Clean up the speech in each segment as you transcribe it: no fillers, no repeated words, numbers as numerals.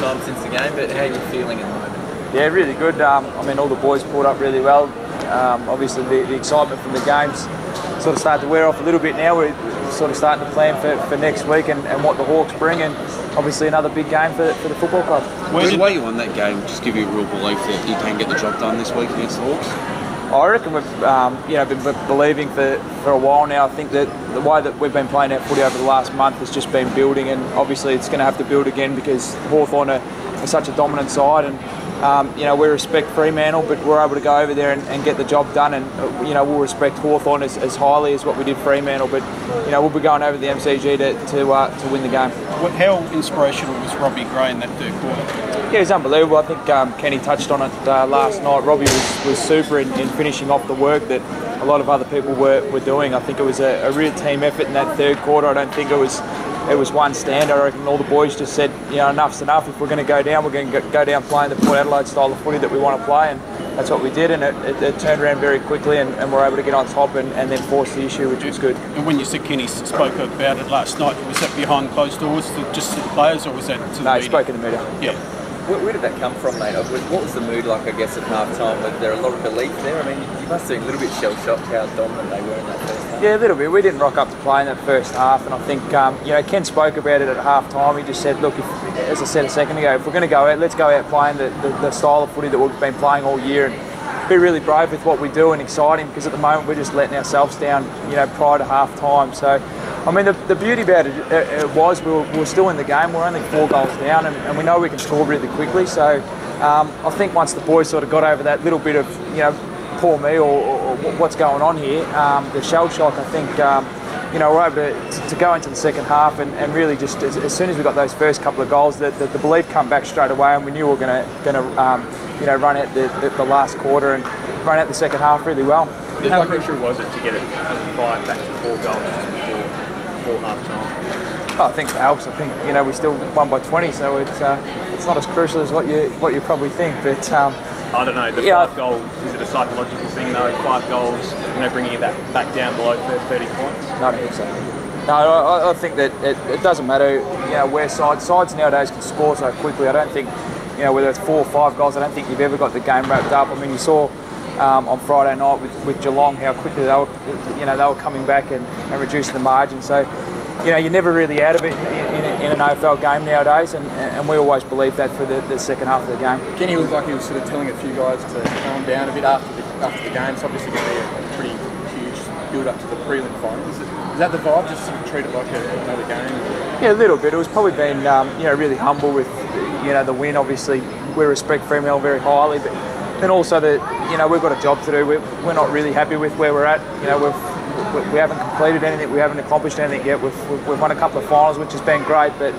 time since the game, but how are you feeling at the moment? Yeah, really good. I mean, all the boys pulled up really well. Obviously, the excitement from the games sort of started to wear off a little bit now. We're sort of starting to plan for next week and what the Hawks bring, and obviously another big game for the football club. Where you won that game just give you a real belief that you can get the job done this week against the Hawks? I reckon we've been believing for a while now. I think that the way that we've been playing our footy over the last month has just been building, and obviously it's going to have to build again because Hawthorn are such a dominant side, and we respect Fremantle, but we're able to go over there and get the job done, and we'll respect Hawthorn as highly as what we did Fremantle, but we'll be going over the MCG to win the game. How inspirational was Robbie Gray in that third quarter? Yeah, it's unbelievable. I think Kenny touched on it last night. Robbie was super in finishing off the work that a lot of other people were doing. I think it was a real team effort in that third quarter. I don't think it was one stand. I reckon all the boys just said, enough's enough. If we're going to go down, we're going to go down playing the Port Adelaide style of footy that we want to play, and that's what we did, and it turned around very quickly, and we're able to get on top and then force the issue, which was good. And when you said Kenny spoke about it last night, was that behind closed doors just to the players, or was that to the media? No, he spoke in the media. Yeah. Where did that come from, mate? What was the mood like, I guess, at half-time? Was there a lot of belief there? I mean, you must have been a little bit shell-shocked how dominant they were in that first half. Yeah, a little bit. We didn't rock up to play in that first half, and I think, Ken spoke about it at half-time. He just said, look, as I said a second ago, if we're going to go out, let's go out playing the style of footy that we've been playing all year, and be really brave with what we do and exciting, because at the moment we're just letting ourselves down, prior to half-time. So, I mean, the beauty about it was we were still in the game. We're only 4 goals down, and we know we can score really quickly. So I think once the boys sort of got over that little bit of, poor me or what's going on here, the shell shock, I think, we're able to go into the second half and really just as soon as we got those first couple of goals, the belief come back straight away, and we knew we were going to run out the last quarter and run out the second half really well. How crucial was it to get it 5 back to 4 goals just before half-time? I think it helps. I think we still won by 20, so it's not as crucial as what you probably think. But I don't know. The 5 goals, is it a psychological thing though? 5 goals, bringing that back down below 30 points. No, I don't think so. No, I think that it doesn't matter. Where sides nowadays can score so quickly. I don't think whether it's 4 or 5 goals. I don't think you've ever got the game wrapped up. I mean, you saw on Friday night with Geelong how quickly they were coming back and reducing the margin. So you're never really out of it in an AFL game nowadays, and we always believe that for the second half of the game. Kenny looked like he was sort of telling a few guys to calm down a bit after the game. It's obviously going to be a pretty huge build up to the prelim final. Is that the vibe? Just sort of treat it like another game? Or? Yeah, a little bit. It was probably been really humble with the win. Obviously, we respect Fremantle very highly, but then also that we've got a job to do. We're not really happy with where we're at. We haven't completed anything. We haven't accomplished anything yet. We've won a couple of finals, which has been great. But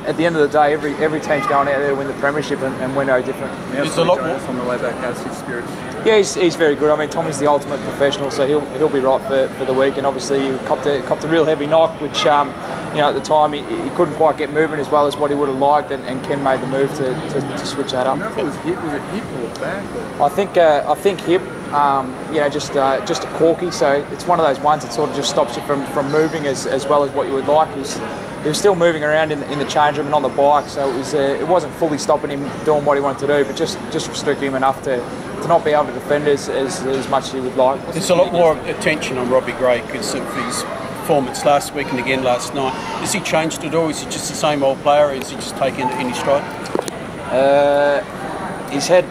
at the end of the day, every team's going out there to win the premiership, and we're no different. It's a lot more on the way back. How's his spirits? Yeah, he's very good. I mean, Tommy's the ultimate professional, so he'll be right for the week. And obviously, he copped a real heavy knock, which at the time he couldn't quite get moving as well as what he would have liked, and Ken made the move to switch that up. I don't know if it was hip. Was it hip or back? Or? I think hip. Just a corky, so it's one of those ones that sort of just stops you from moving as well as what you would like. He was still moving around in the change room and on the bike, so it wasn't fully stopping him doing what he wanted to do, but just restricting him enough to not be able to defend as much as he would like. There's a lot more attention on Robbie Gray because of his performance last week and again last night. Has he changed at all? Is he just the same old player, or is he just taking any stride? He's had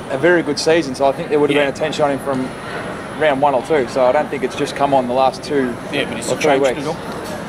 a very good season, so I think there would have been attention on him from round 1 or 2, so I don't think it's just come on the last 2 or 3 weeks.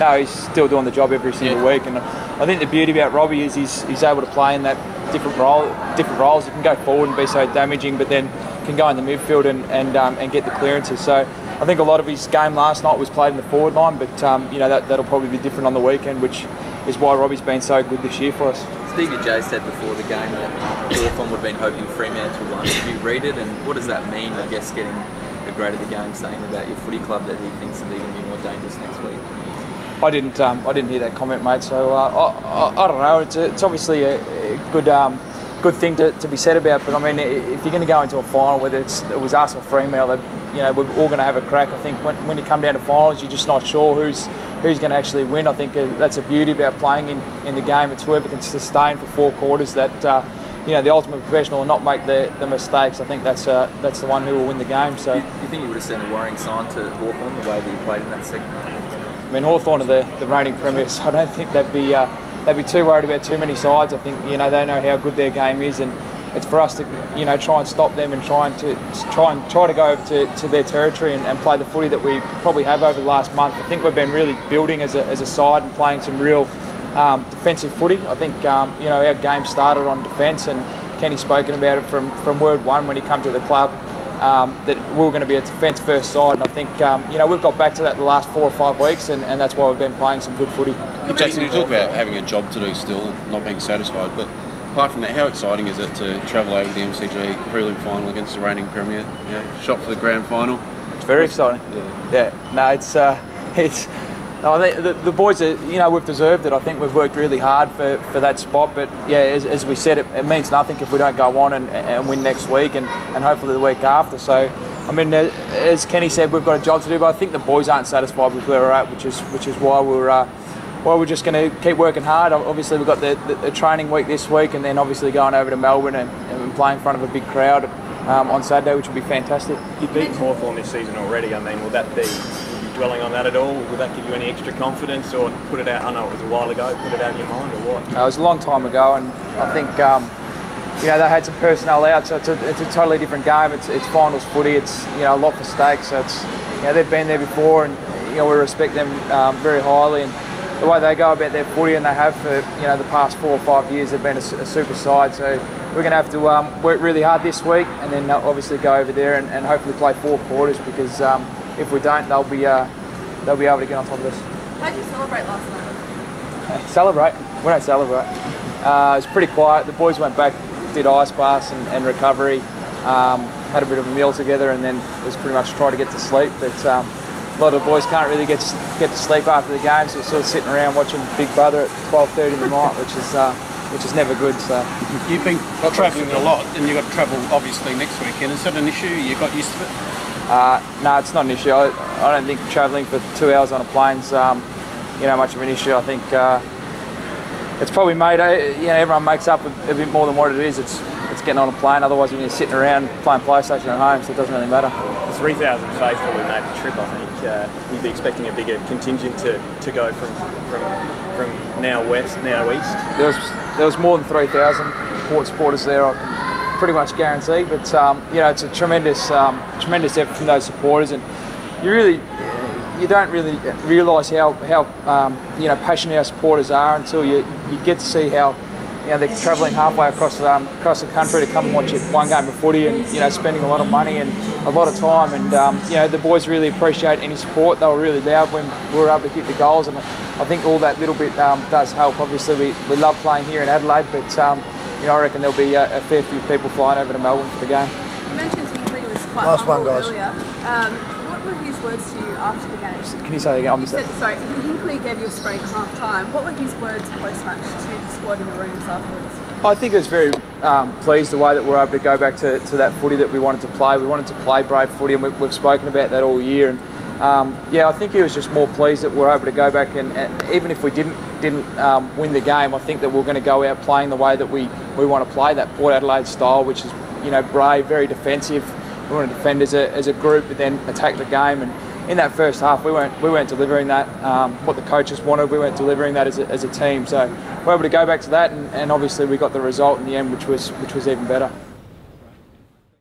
No, he's still doing the job every single week, and I think the beauty about Robbie is he's able to play in that different roles. He can go forward and be so damaging, but then can go in the midfield and get the clearances. So I think a lot of his game last night was played in the forward line, but that'll probably be different on the weekend, which is why Robbie's been so good this year for us. Stevie J said before the game that Hawthorn would have been hoping Fremantle won. Did you read it, and what does that mean, I guess, getting the grade of the game saying about your footy club that he thinks that they're going to be more dangerous next week? I didn't hear that comment, mate. So I don't know. It's obviously a good thing to be said about. But I mean, if you're going to go into a final, whether it was us or Fremantle, we're all going to have a crack. I think when you come down to finals, you're just not sure who's who's going to actually win. I think that's the beauty about playing in the game. It's whoever can sustain for 4 quarters that the ultimate professional will not make the mistakes. I think that's the one who will win the game. So, do you think you would have seen a worrying sign to Hawthorn the way that you played in that second half? I mean, Hawthorn are the reigning premiers, so I don't think they'd be too worried about too many sides. I think they know how good their game is, and it's for us to try and stop them and try to go over to their territory and play the footy that we probably have over the last month. I think we've been really building as a side and playing some real defensive footy. I think our game started on defence, and Kenny's spoken about it from word one when he came to the club. That we were going to be a defence first side, and I think we've got back to that the last 4 or 5 weeks, and that's why we've been playing some good footy. Jackson, you talk about having a job to do still and not being satisfied, but apart from that, how exciting is it to travel over the MCG prelim final against the reigning premier? Shot for the grand final. It's very exciting. Yeah. No, it's. I think the boys are, we've deserved it. I think we've worked really hard for that spot. But yeah, as we said, it means nothing if we don't go on and win next week and hopefully the week after. So, I mean, as Kenny said, we've got a job to do. But I think the boys aren't satisfied with where we're at, which is why we're just going to keep working hard. Obviously, we've got the training week this week, and then obviously going over to Melbourne and playing in front of a big crowd on Saturday, which will be fantastic. You've beaten Hawthorn this season already. I mean, will that be dwelling on that at all? Will that give you any extra confidence, or put it out? I know it was a while ago. Put it out of your mind, or what? It was a long time ago, and I think they had some personnel out, so it's a totally different game. It's finals footy. It's a lot for stakes. So it's they've been there before, and we respect them very highly. And the way they go about their footy, and they have for the past 4 or 5 years, they've been a super side. So we're going to have to work really hard this week, and then obviously go over there and hopefully play 4 quarters, because if we don't, they'll be able to get on top of us. How did you celebrate last night? Celebrate? We don't celebrate. It was pretty quiet. The boys went back, did ice baths and recovery, had a bit of a meal together, and then it was pretty much try to get to sleep. But a lot of the boys can't really get to sleep after the game, so we're sort of sitting around watching Big Brother at 12:30 in the night, which is never good. So You've been travelling a lot, and you've got to travel obviously next weekend. Is that an issue? You got used to it? No, it's not an issue. I don't think travelling for 2 hours on a plane's much of an issue. I think it's probably made everyone makes up a bit more than what it is. It's getting on a plane. Otherwise, when you're sitting around playing PlayStation at home, so it doesn't really matter. 3,000 faithful who made the trip. I think you'd be expecting a bigger contingent to go from now west, now east. There was more than 3,000 Port supporters there, I can pretty much guarantee. But it's a tremendous effort from those supporters, and you don't really realise how passionate our supporters are until you get to see how they're travelling halfway across the country to come and watch one game of footy, and spending a lot of money and a lot of time. And the boys really appreciate any support. They were really loud when we were able to hit the goals, and I think all that little bit does help. Obviously, we love playing here in Adelaide, but I reckon there'll be a fair few people flying over to Melbourne for the game. You mentioned Hinkley was quite Last one, humble guys. earlier. What were his words to you after the game? Can you say that again? I missed that. Sorry, Hinkley gave you a spray at half time. What were his words post-match to the squad in the rooms afterwards? I think it was very pleased the way that we're able to go back to that footy that we wanted to play. We wanted to play brave footy, and we've spoken about that all year. And I think he was just more pleased that we're able to go back, and even if we didn't win the game, I think that we're going to go out playing the way that we want to play, that Port Adelaide style, which is brave, very defensive. We want to defend as a group, but then attack the game. And in that first half, we weren't delivering that. What the coaches wanted, we weren't delivering that as a team. So we're able to go back to that, and obviously we got the result in the end, which was even better.